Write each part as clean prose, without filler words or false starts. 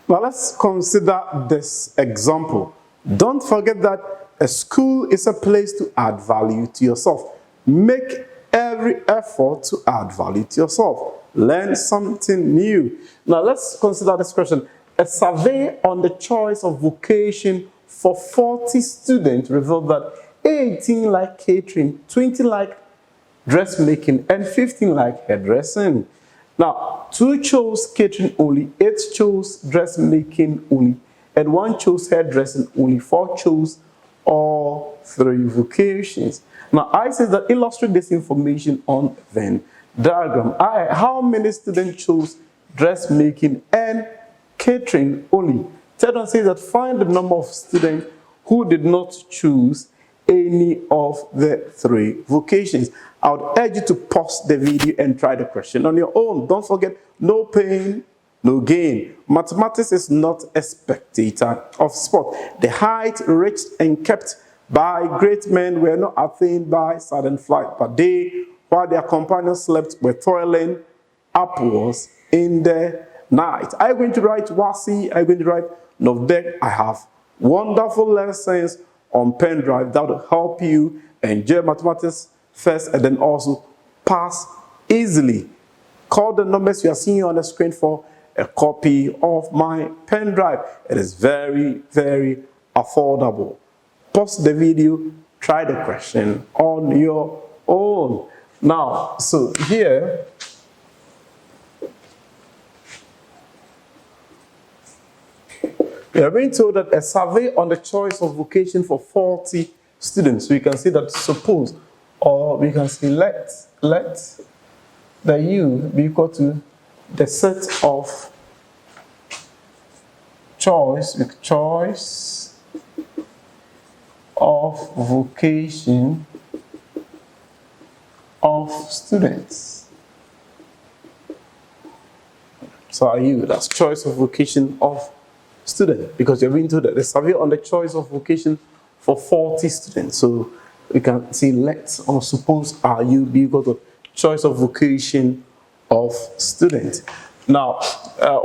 Now let's consider this example. Don't forget that a school is a place to add value to yourself. Make every effort to add value to yourself. Learn something new. Now let's consider this question. A survey on the choice of vocation for 40 students revealed that 18 like catering, 20 like dressmaking, and 15 like hairdressing. Now, 2 chose catering only, 8 chose dressmaking only, and 1 chose hairdressing only, 4 chose all 3 vocations. Now, I say that illustrate this information on Venn diagram. How many students chose dressmaking and catering only? Third one says that find the number of students who did not choose any of the 3 vocations. I would urge you to pause the video and try the question on your own. Don't forget, no pain, no gain. Mathematics is not a spectator of sport. The height reached and kept by great men were not attained by sudden flight, but they, while their companions slept, were toiling upwards in the night. Are you going to write Wasi? Are you going to write Novdek? I have wonderful lessons on pen drive that will help you enjoy mathematics first and then also pass easily. Call the numbers you are seeing on the screen for a copy of my pen drive. It is very, very affordable. Pause the video, try the question on your own. Now, so here, we are being told that a survey on the choice of vocation for 40 students. So you can see that suppose, or we can say let the U be equal to the set of choice with choice of vocation of students. So are you, that's choice of vocation of student, because you're being told that the survey on the choice of vocation for 40 students. So we can see let or suppose are you be equal to choice of vocation of student. Now,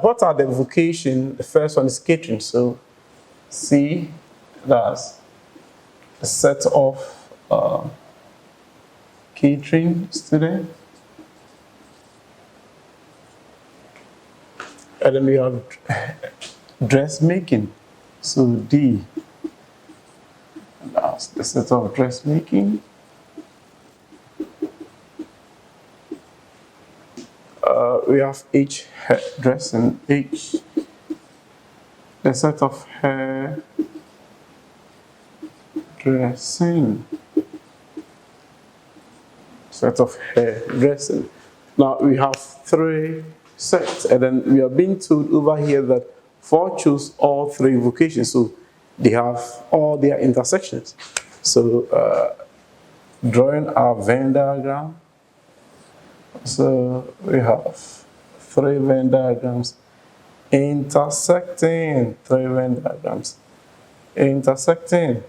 what are the vocation? The first one is catering. So C, that's a set of catering student. And then we have dressmaking. So D, that's the set of dressmaking. We have H, hair dressing. H, the set of hair dressing. Set of hair dressing. Now we have 3 sets, and then we are being told over here that 4 choose all 3 vocations, so they have all their intersections. So drawing our Venn diagram. So we have 3 Venn diagrams intersecting. 3 Venn diagrams intersecting.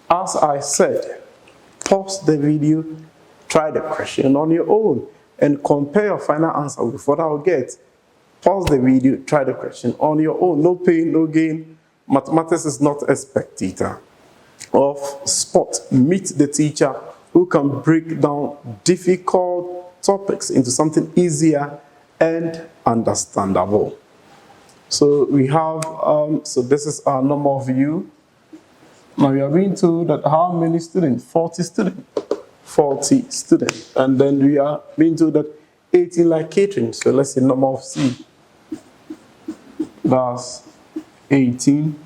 As I said, pause the video, try the question on your own, and compare your final answer with what I'll get. Pause the video, try the question on your own. No pain, no gain. Mathematics is not a spectator of sport. Meet the teacher who can break down difficult topics into something easier and understandable. So we have, so this is our number of you. Now we are being told that how many students? 40 students. 40 students. And then we are being told that 18 like catering. So let's say number of C. That's 18.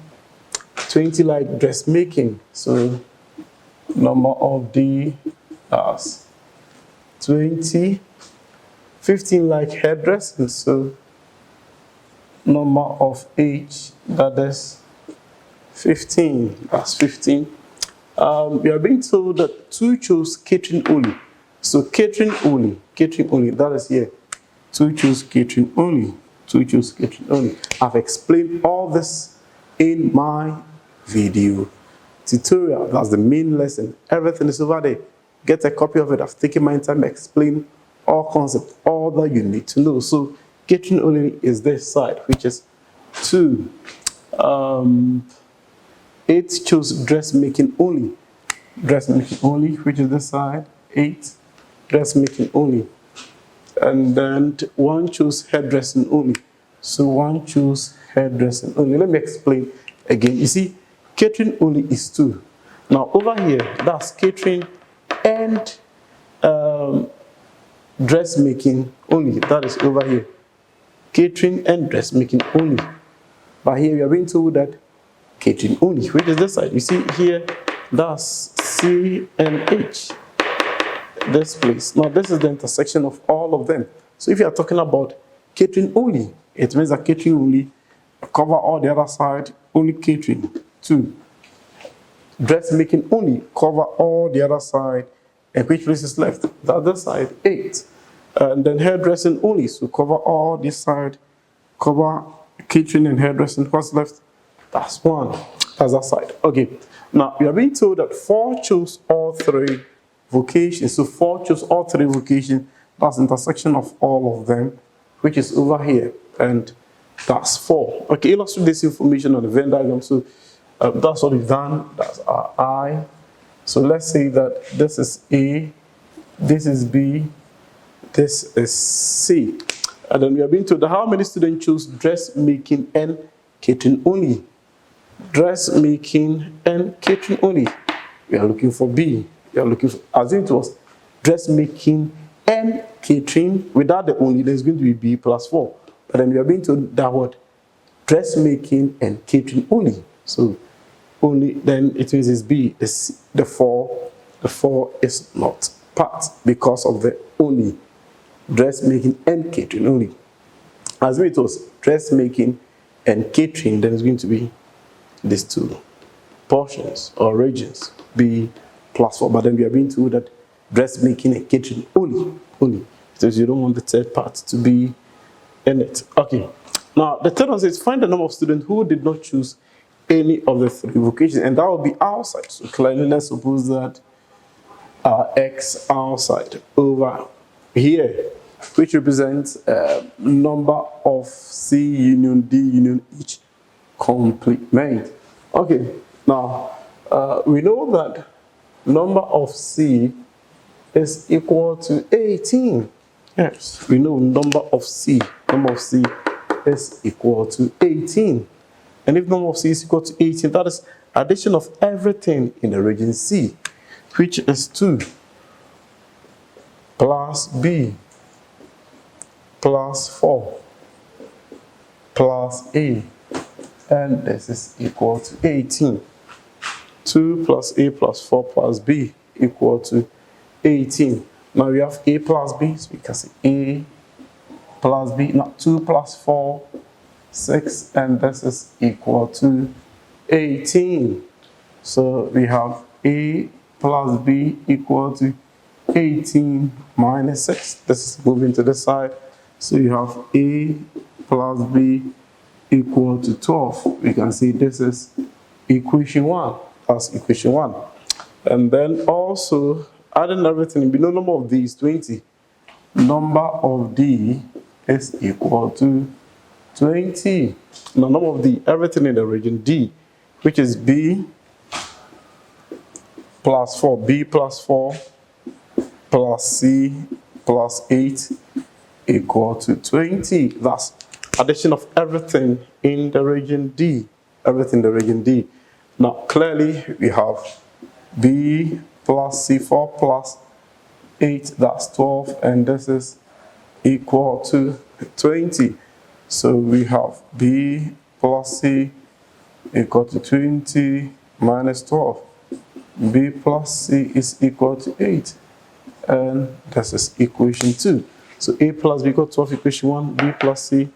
20 like dressmaking. So number of D, that's 20. 15 like hairdressing. So number of H, that is 15. That's 15. We are being told that 2 chose catering only. So catering only, that is here. 2 choose catering only. 2 choose catering only. I've explained all this in my video tutorial. That's the main lesson. Everything is over there. get a copy of it. I've taken my time to explain all concepts, all that you need to know. So catering only is this side, which is 2. 8 choose dressmaking only. Dressmaking only, which is this side. 8, dressmaking only. And then 1 choose hairdressing only. So 1 choose hairdressing only. Let me explain again. You see, catering only is 2. Now over here, that's catering and dressmaking only. That is over here. Catering and dressmaking only. But here we are being told that catering only, which is this side. You see here, that's C and H. This place. Now this is the intersection of all of them. So if you are talking about catering only, it means that catering only cover all the other side, only catering. 2. Dressmaking only cover all the other side, and which place is left? The other side. 8. And then hairdressing only, so cover all this side, cover catering and hairdressing. What's left? That's 1. That's that side. Okay. Now we are being told that 4 chose all 3 vocations. So 4 chose all 3 vocations. That's the intersection of all of them, which is over here, and that's 4. Okay, illustrate this information on the Venn diagram. So that's what we've done. That's our I. So let's say that this is A, this is B, this is C. And then we are being told that how many students choose dressmaking and catering only? Dressmaking and catering only. We are looking for B. We are looking for, as it was dressmaking and catering. Without the only, there's going to be B plus 4. But then we are being told that what? Dressmaking and catering only. So only, then it means it's B. The 4 is not part because of the only. Dressmaking and catering only. As it was dressmaking and catering, then it's going to be these 2 portions or regions, B plus 4. But then we are being told that dressmaking and catering only, because you don't want the third part to be in it. Okay. Now the third one says find the number of students who did not choose any of the 3 vocations, and that will be outside. So clearly, let's suppose that X outside over here, which represents number of C union D union each complement. Okay, now we know that number of C is equal to 18. Yes, we know number of C is equal to 18. And if number of C is equal to 18, that is addition of everything in the region C, which is 2 plus B plus 4 plus A, and this is equal to 18. 2 plus A plus 4 plus B equal to 18. Now we have A plus B, so we can say A plus B. Now 2 plus 4, 6, and this is equal to 18. So we have A plus B equal to 18 minus 6. This is moving to the side. So you have A plus B equal to 12. We can see this is equation 1. That's equation 1. And then also adding everything, we know number of D is 20. Number of D is equal to 20. Now number of D, everything in the region D, which is B plus 4, B plus 4 plus C plus 8 equal to 20. That's addition of everything in the region D. Everything in the region D. Now clearly we have B plus C4 plus 8, that's 12, and this is equal to 20. So we have B plus C equal to 20 minus 12. B plus C is equal to 8. And this is equation 2. So A plus B equal to 12, equation 1. B plus C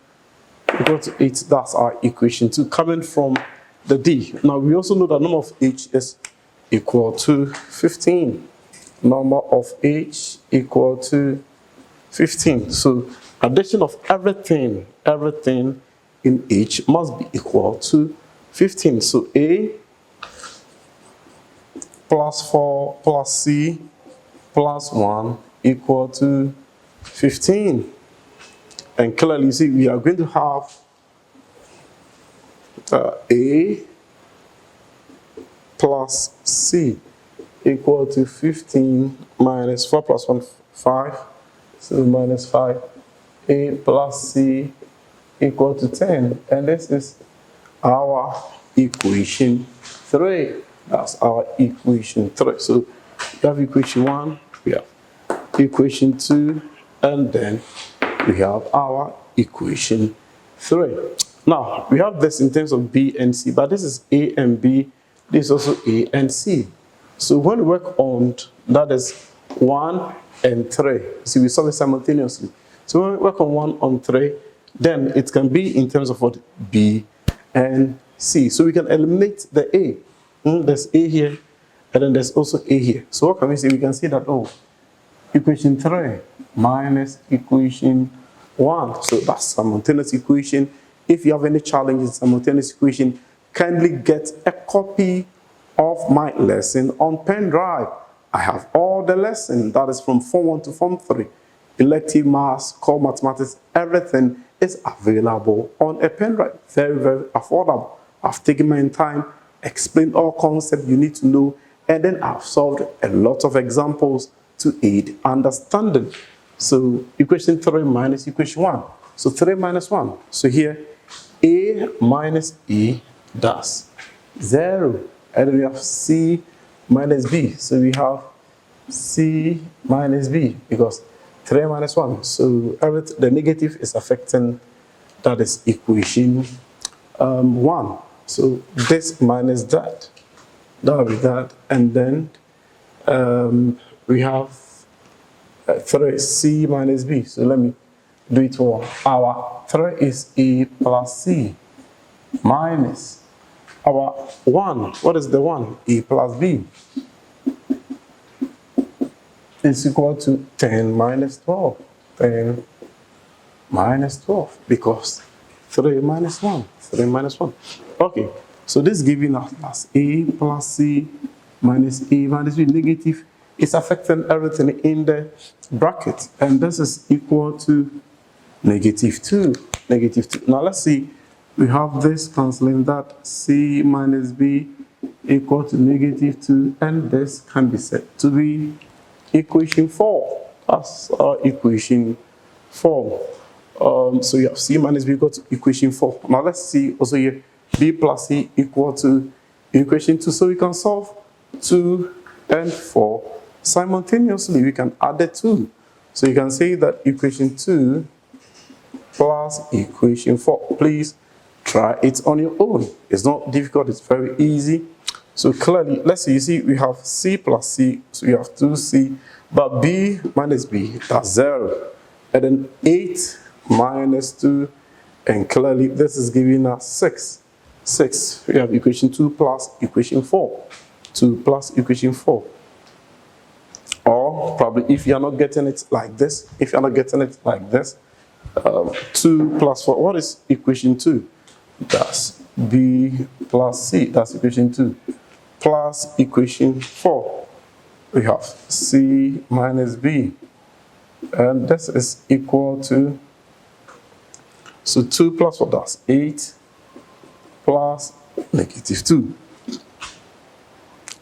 equal to 8. That's our equation 2 coming from the D. Now we also know that number of H is equal to 15. Number of H equal to 15. So addition of everything in H must be equal to 15. So A plus 4 plus C plus 1 equal to 15. And clearly, you see, we are going to have A plus C equal to 15 minus 4 plus 1, 5. So minus 5. A plus C equal to 10. And this is our equation 3. That's our equation 3. So we have equation 1, we have equation 2, and then we have our equation 3. Now, we have this in terms of B and C, but this is A and B, this is also A and C. So when we work on, that is 1 and 3, see, we solve it simultaneously. So when we work on 1 on 3, then it can be in terms of what? B and C. So we can eliminate the A. There's A here, and then there's also A here. So what can we say? We can say that, oh, equation 3 minus equation 1. So that's simultaneous equation. If you have any challenge in simultaneous equation, kindly get a copy of my lesson on pen drive. I have all the lesson, that is from Form 1 to Form 3. Elective maths, core mathematics, everything is available on a pen drive. Very, very affordable. I've taken my time, explained all concepts you need to know, and then I've solved a lot of examples to aid understanding. So equation 3 minus equation 1. So 3 minus 1. So here, A minus E, that's 0. And then we have C minus B. So we have C minus B because 3 minus 1. So the negative is affecting, that is equation 1. So this minus that will be that. And then we have 3, C minus B. So let me do it for our 3 is A plus C minus our 1. What is the 1? A plus B is equal to 10 minus 12. 10 minus 12 because 3 minus 1. 3 minus 1. Okay, so this is giving us as A plus C minus A minus B. Negative is affecting everything in the bracket, and this is equal to negative 2. Negative 2. Now let's see. We have this cancelling that. C minus B equal to negative 2, and this can be set to be equation 4. That's our equation 4. So you have C minus B equal to equation 4. Now let's see also here. B plus C equal to equation 2. So we can solve 2 and 4 simultaneously. We can add the 2. So you can say that equation 2 plus equation 4. Please try it on your own. It's not difficult, it's very easy. So clearly, let's see, you see, we have C plus C, so we have 2C, but B minus B, that's 0. And then 8 minus 2, and clearly this is giving us 6. 6, we have equation 2 plus equation 4. 2 plus equation 4. Or probably if you're not getting it like this, 2 plus 4, what is equation 2? That's B plus C, that's equation 2, plus equation 4. We have C minus B, and this is equal to, so 2 plus 4, that's 8, plus negative 2.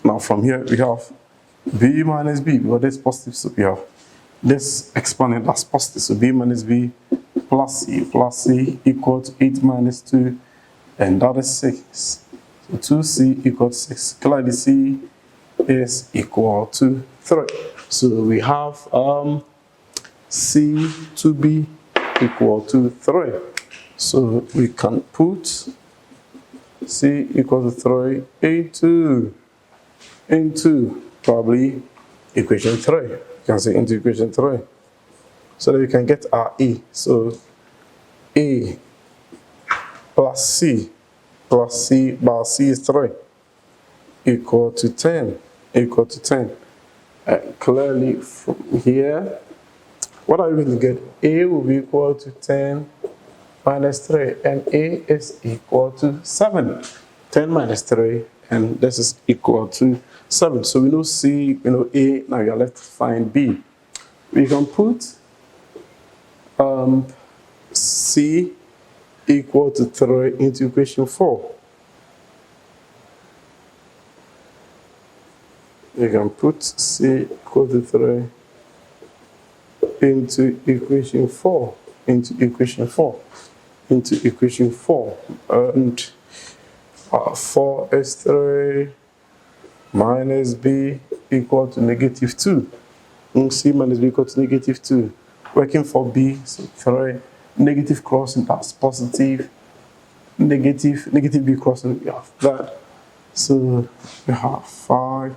Now from here we have B minus B, because this is positive, so we have this exponent that's positive, so B minus B plus C equal to 8 minus 2, and that is 6. So 2C equal to 6. Clearly C is equal to 3. So we have C to be equal to 3. So we can put C equal to 3 into probably equation 3. You can say into equation 3. So that we can get our E. So A plus C, but C is 3, equal to 10. Clearly from here, what are we going to get? A will be equal to 10 minus 3, and A is equal to 7. 10 minus 3, and this is equal to 7. So we know C, we know A, now you are left to find B. We can put C equal to 3 into equation 4. You can put C equal to 3 into equation 4, into equation 4, into equation 4. And 4 is 3 minus B equal to negative 2. And C minus B equal to negative 2. Working for B, so 3, negative crossing, that's positive. Negative B crossing, we have that. So we have 5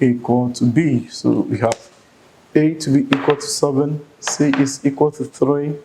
equal to B. So we have A to be equal to 7, C is equal to 3,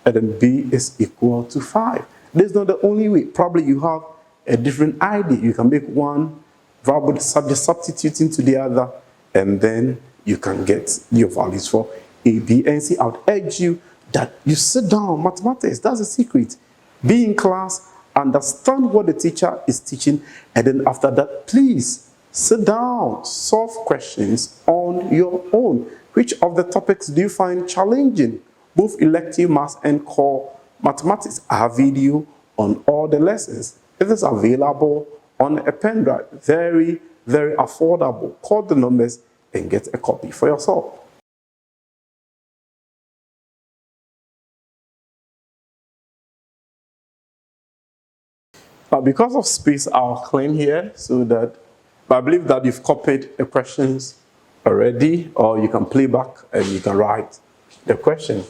and then B is equal to 5. This is not the only way. Probably you have a different idea. You can make one variable substitute into the other, and then you can get your values for A, B, and C. I would urge you that you sit down. Mathematics, that's a secret. Be in class, understand what the teacher is teaching, and then after that, please sit down, solve questions on your own. Which of the topics do you find challenging? Both elective maths and core mathematics. I have video on all the lessons. It is available on a pen drive. Very, very affordable. Call the numbers and get a copy for yourself. Now, because of space, I'll clean here so that, but I believe that you've copied the questions already, or you can play back and you can write the question.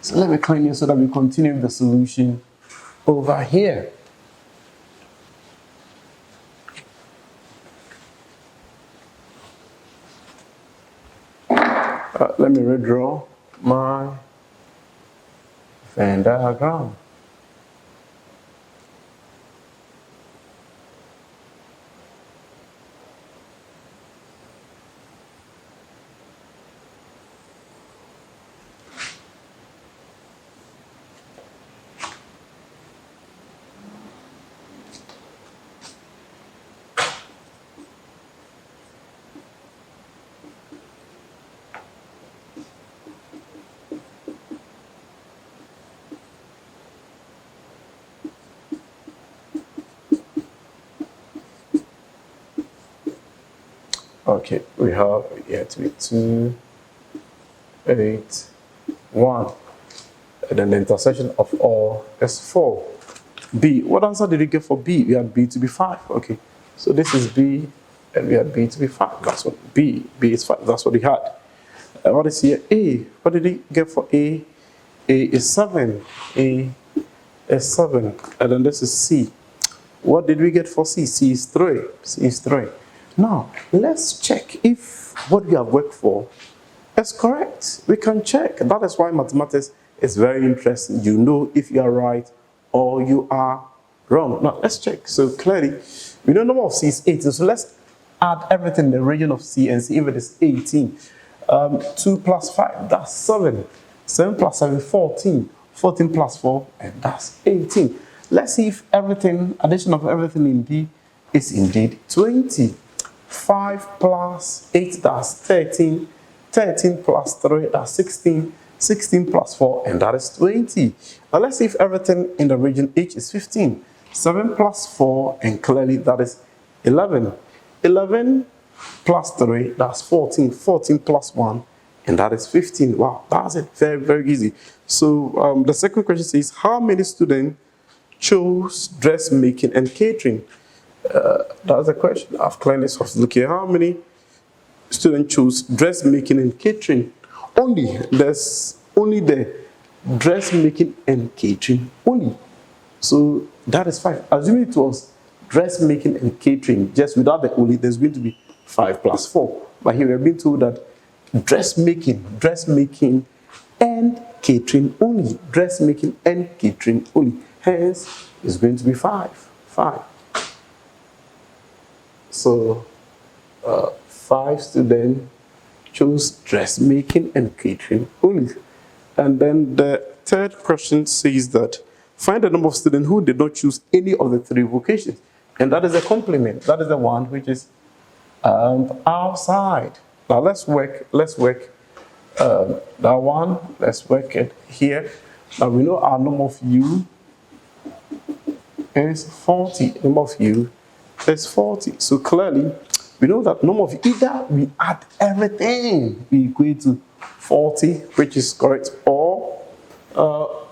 So let me clean here so that we continue the solution over here. Let me redraw my Venn diagram. Okay, we have here to be 2, 8, 1. And then the intersection of all is 4. B, what answer did you get for B? We had B to be 5. Okay, so this is B, and we had B to be 5. That's what B is 5. That's what we had. What is here? A. What did he get for A? A is 7. A is 7. And then this is C. What did we get for C? C is 3. C is 3. Now, let's check if what we have worked for is correct. We can check. That is why mathematics is very interesting. You know if you are right or you are wrong. Now, let's check. So clearly, we know the number of C is 18. So let's add everything in the region of C and see if it is 18. 2 plus 5, that's 7. 7 plus 7, 14. 14 plus 4, and that's 18. Let's see if everything, addition of everything in B is indeed 20. 5 plus 8, that's 13. 13 plus 3, that's 16. 16 plus 4, and that is 20. Now let's see if everything in the region H is 15. 7 plus 4, and clearly that is 11. 11 plus 3, that's 14. 14 plus 1, and that is 15. Wow, that's it. Very, very easy. So the second question says, how many students chose dressmaking and catering? That's the question. I've clearly sort of look here. How many students choose dressmaking and catering? There's only the dressmaking and catering only. So that is 5. Assuming it was dressmaking and catering, just without the only, there's going to be 5 plus 4. But here we have been told that dressmaking and catering only. Dressmaking and catering only. Hence, it's going to be 5. 5. So, 5 students chose dressmaking and catering only. And then the third question says that find the number of students who did not choose any of the 3 vocations. And that is a complement. That is the one which is outside. Now let's work that one. Let's work it here. Now we know our number of u is 40. Number of u is 40. So clearly, we know that number of either we add everything, we equate to 40, which is correct, or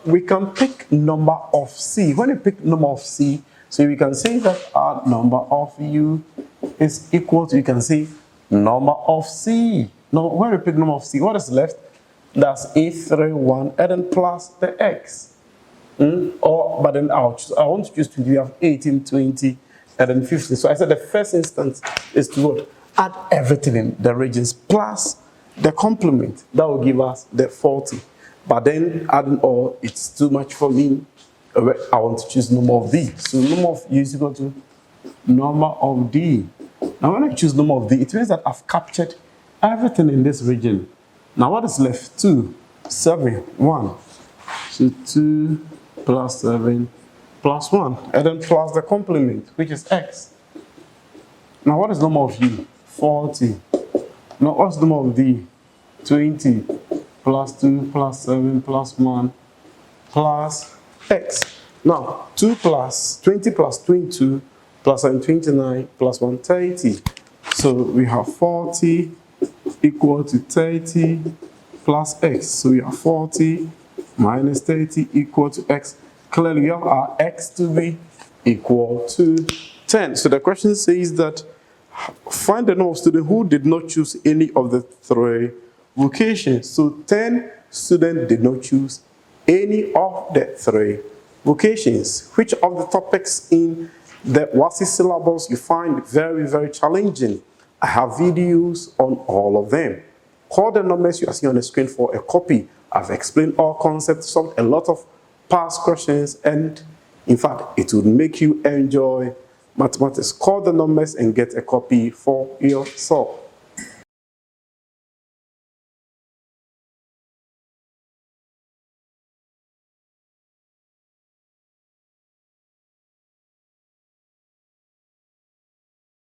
we can pick number of c. When you pick number of c, so we can say that our number of u is equal to, you can say, number of c. Now, when we pick number of c, what is left? That's a31, and then plus the x. But then I want to choose 20. We have 18, 20, and then 50. So I said the first instance is to what? Add everything in the regions plus the complement. That will give us the 40. But then adding all, it's too much for me. I want to choose number of d. So number of u is equal to number of d. Now when I choose number of d, it means that I've captured everything in this region. Now what is left? 2, 7, 1. So 2 plus 7 plus 1. And then plus the complement, which is x. Now what is number of u? 40. Now what's the number of d? 20 plus 2 plus 7 plus 1 plus x. Now 2 plus 20 plus 22 plus 7, 29 plus 1, 30. So we have 40 equal to 30 plus x. So we have 40 minus 30 equal to x. Clearly we have our x to be equal to 10. So the question says that find the number of students who did not choose any of the 3 vocations. So 10 students did not choose any of the 3 vocations. Which of the topics in the WASSCE syllabus you find very, very challenging? I have videos on all of them. Call the numbers you are seeing on the screen for a copy. I've explained all concepts, solved a lot of past questions, and in fact, it would make you enjoy mathematics. Call the numbers and get a copy for yourself.